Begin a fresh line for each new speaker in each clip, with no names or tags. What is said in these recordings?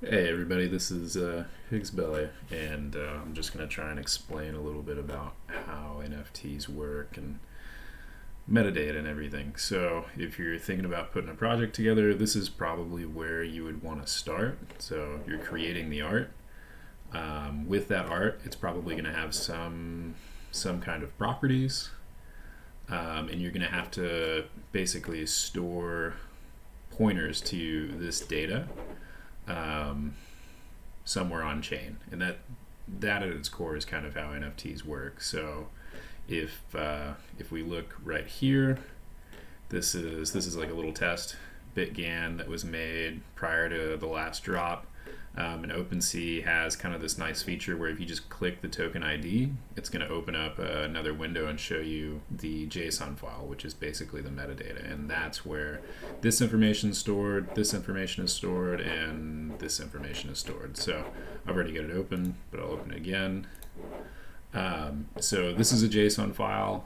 Hey everybody, this is Higgs Belly, and I'm just going to try and explain a little bit about how NFTs work and metadata and everything. So, if you're thinking about putting a project together, this is probably where you would want to start. So, you're creating the art. With that art, it's probably going to have some kind of properties, and you're going to have to basically store pointers to this data um, somewhere on chain, and that at its core is kind of how NFTs work. So if we look right here, this is like a little test BitGAN that was made prior to the last drop. And OpenSea has kind of this nice feature where if you just click the token ID, it's going to open up another window and show you the JSON file, which is basically the metadata. And that's where this information is stored, this information is stored, and this information is stored. So I've already got it open, but I'll open it again. So this is a JSON file.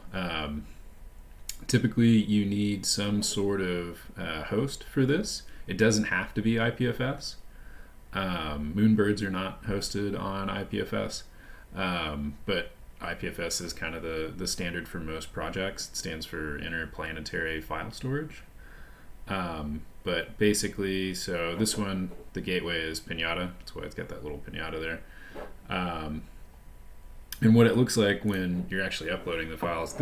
Typically, you need some sort of host for this. It doesn't have to be IPFS. Moonbirds are not hosted on IPFS, but IPFS is kind of the standard for most projects. It stands for Interplanetary File Storage. But basically, so this one, the gateway is Pinata. That's why it's got that little Pinata there. And what it looks like when you're actually uploading the files,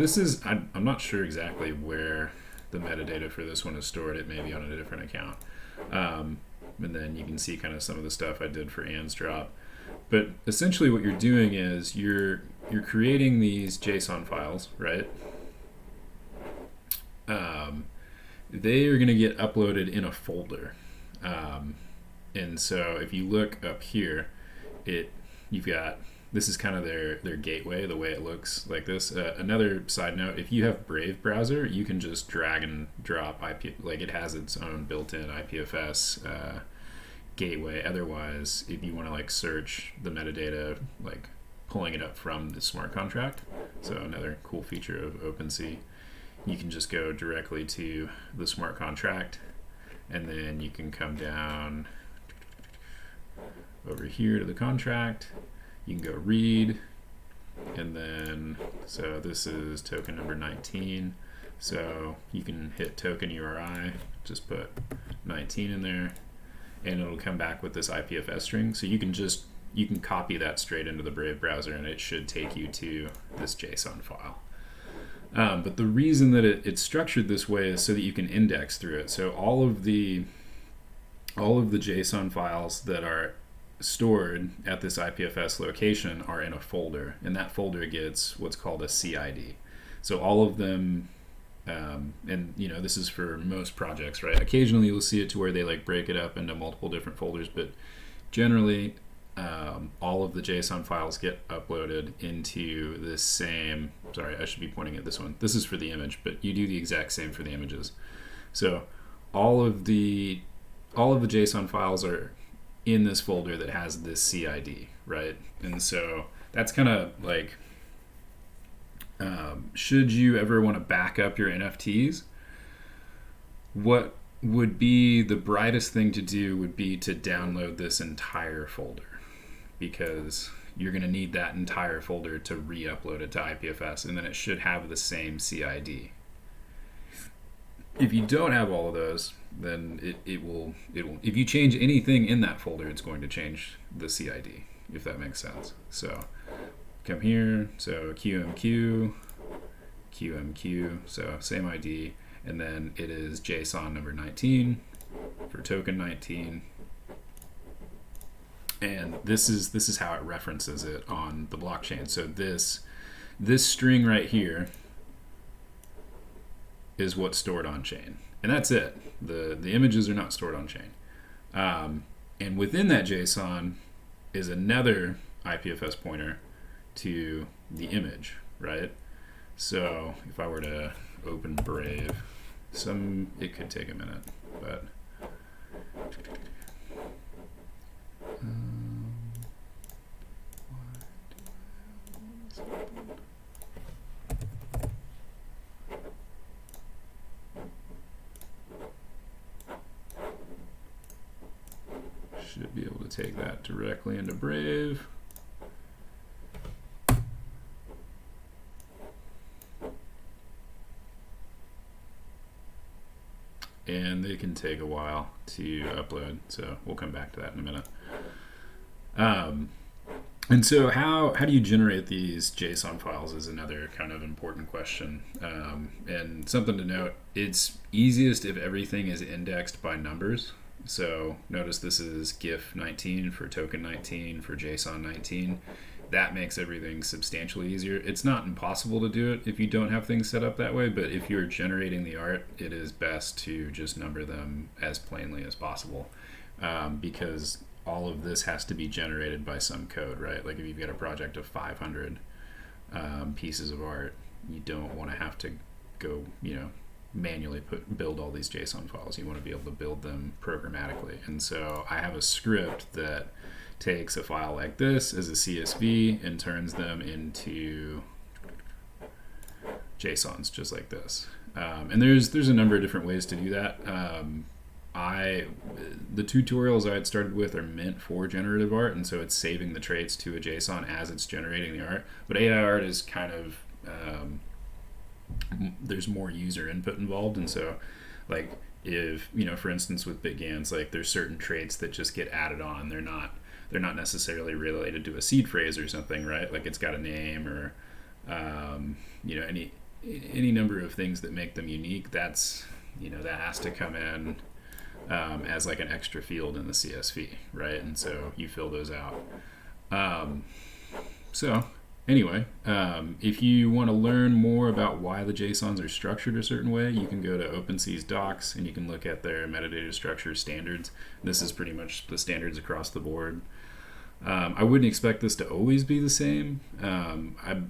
I'm not sure exactly where the metadata for this one is stored. It may be on a different account. And then you can see kind of some of the stuff I did for Ann's drop. But essentially what you're doing is you're creating these JSON files, right? They are going to get uploaded in a folder. And so if you look up here, you've got, this is kind of their gateway, the way it looks like this. Another side note, if you have Brave browser, you can just drag and drop like it has its own built-in IPFS gateway. Otherwise, if you want to like search the metadata, like pulling it up from the smart contract, so another cool feature of OpenSea, you can just go directly to the smart contract, and then you can come down over here to the contract. You can go read, and then, so this is token number 19. So you can hit token URI, just put 19 in there, and it'll come back with this IPFS string. So you can copy that straight into the Brave browser, and it should take you to this JSON file. But the reason that it's structured this way is so that you can index through it. So all of the JSON files that are stored at this IPFS location are in a folder, and that folder gets what's called a CID. So all of them, and this is for most projects, right? Occasionally you'll see it to where they like break it up into multiple different folders, but generally all of the JSON files get uploaded into this same, sorry, I should be pointing at this one. This is for the image, but you do the exact same for the images. So all of the JSON files are in this folder that has this CID, right? And so that's kind of like, should you ever want to back up your NFTs, what would be the brightest thing to do would be to download this entire folder, because you're going to need that entire folder to re-upload it to IPFS, and then it should have the same CID. If you don't have all of those, then it will if you change anything in that folder, it's going to change the CID, if that makes sense. So come here, so QMQ, so same ID, and then it is JSON number 19 for token 19. And this is how it references it on the blockchain. So this string right here is what's stored on chain, and that's it. The images are not stored on chain, and within that JSON is another IPFS pointer to the image, right? So if I were to open Brave, it could take a minute, but should be able to take that directly into Brave. And they can take a while to upload, so we'll come back to that in a minute. And so how do you generate these JSON files is another kind of important question. And something to note, it's easiest if everything is indexed by numbers. So notice this is GIF 19 for token 19 for JSON 19. That makes everything substantially easier. It's not impossible to do it if you don't have things set up that way, but if you're generating the art, it is best to just number them as plainly as possible, because all of this has to be generated by some code, right? Like if you've got a project of 500 pieces of art, you don't want to have to go, manually build all these JSON files. You want to be able to build them programmatically. And so I have a script that takes a file like this as a CSV and turns them into JSONs just like this. And there's a number of different ways to do that. The tutorials I had started with are meant for generative art, and so it's saving the traits to a JSON as it's generating the art. But AI art is kind of there's more user input involved, and so like if for instance with BitGANs, like there's certain traits that just get added on. They're not necessarily related to a seed phrase or something, right? Like it's got a name or any number of things that make them unique. That's that has to come in as like an extra field in the CSV, right? And so you fill those out. So anyway, if you want to learn more about why the JSONs are structured a certain way, you can go to OpenSea's docs and you can look at their metadata structure standards. This is pretty much the standards across the board. I wouldn't expect this to always be the same. I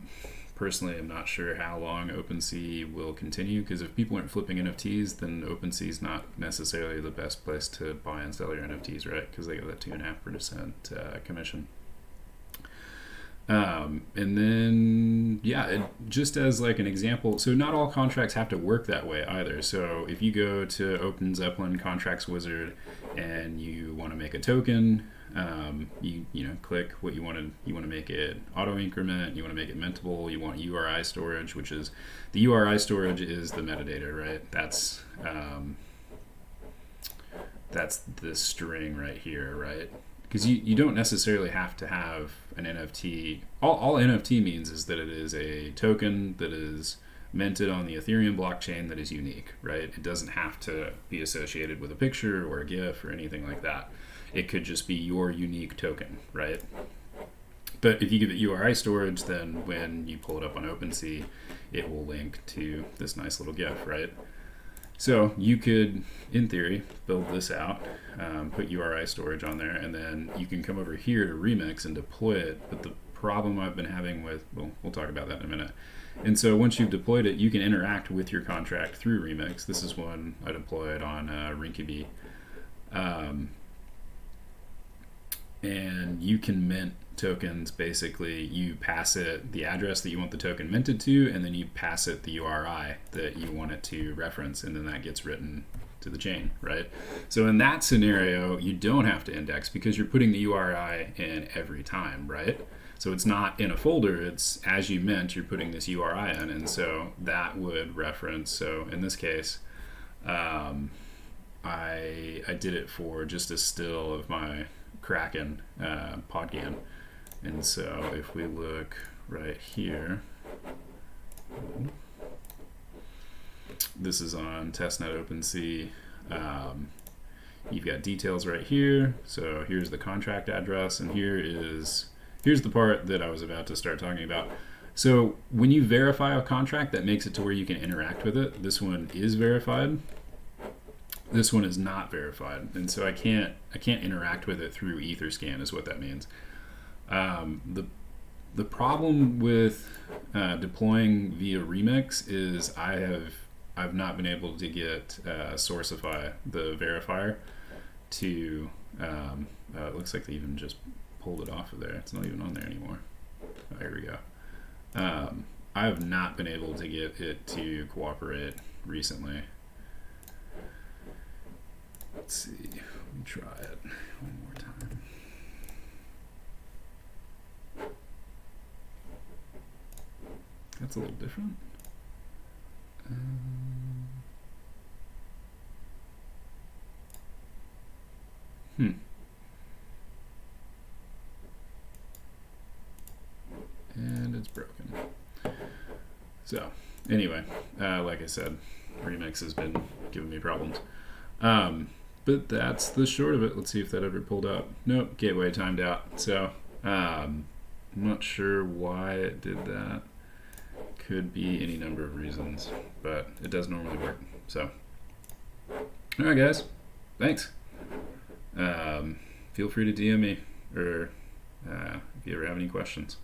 personally am not sure how long OpenSea will continue, because if people aren't flipping NFTs, then OpenSea is not necessarily the best place to buy and sell your NFTs, right? Because they get that 2.5% commission. And then, just as like an example, so not all contracts have to work that way either. So if you go to Open Zeppelin Contracts Wizard and you want to make a token, you click what you want to make it auto increment, you want to make it mintable, you want URI storage, which is the URI storage is the metadata, right? That's the string right here, right? Because you don't necessarily have to have an NFT. All NFT means is that it is a token that is minted on the Ethereum blockchain that is unique, right? It doesn't have to be associated with a picture or a GIF or anything like that. It could just be your unique token, right? But if you give it URI storage, then when you pull it up on OpenSea, it will link to this nice little GIF, right? So you could, in theory, build this out, put URI storage on there, and then you can come over here to Remix and deploy it. But the problem I've been having with, we'll talk about that in a minute. And so once you've deployed it, you can interact with your contract through Remix. This is one I deployed on Rinkeby. And you can mint tokens. Basically, you pass it the address that you want the token minted to, and then you pass it the URI that you want it to reference, and then that gets written to the chain, right? So in that scenario, you don't have to index because you're putting the URI in every time, right? So it's not in a folder, it's as you mint, you're putting this URI in, and so that would reference. So in this case, I did it for just a still of my Kraken Podgan. And so if we look right here, this is on testnet OpenSea. You've got details right here. So here's the contract address, and here's the part that I was about to start talking about. So when you verify a contract, that makes it to where you can interact with it. This one is verified. This one is not verified, and so I can't interact with it through Etherscan is what that means. The problem with deploying via Remix is I've not been able to get Sourcify, the verifier, to it looks like they even just pulled it off of there. It's not even on there anymore. Oh, here we go. I have not been able to get it to cooperate recently. Let's see. Let me try it one more time. That's a little different. And it's broken. So anyway, like I said, Remix has been giving me problems. But that's the short of it. Let's see if that ever pulled up. Nope, gateway timed out. So I'm not sure why it did that. Could be any number of reasons, but it does normally work. So, all right, guys, thanks. Feel free to DM me or if you ever have any questions.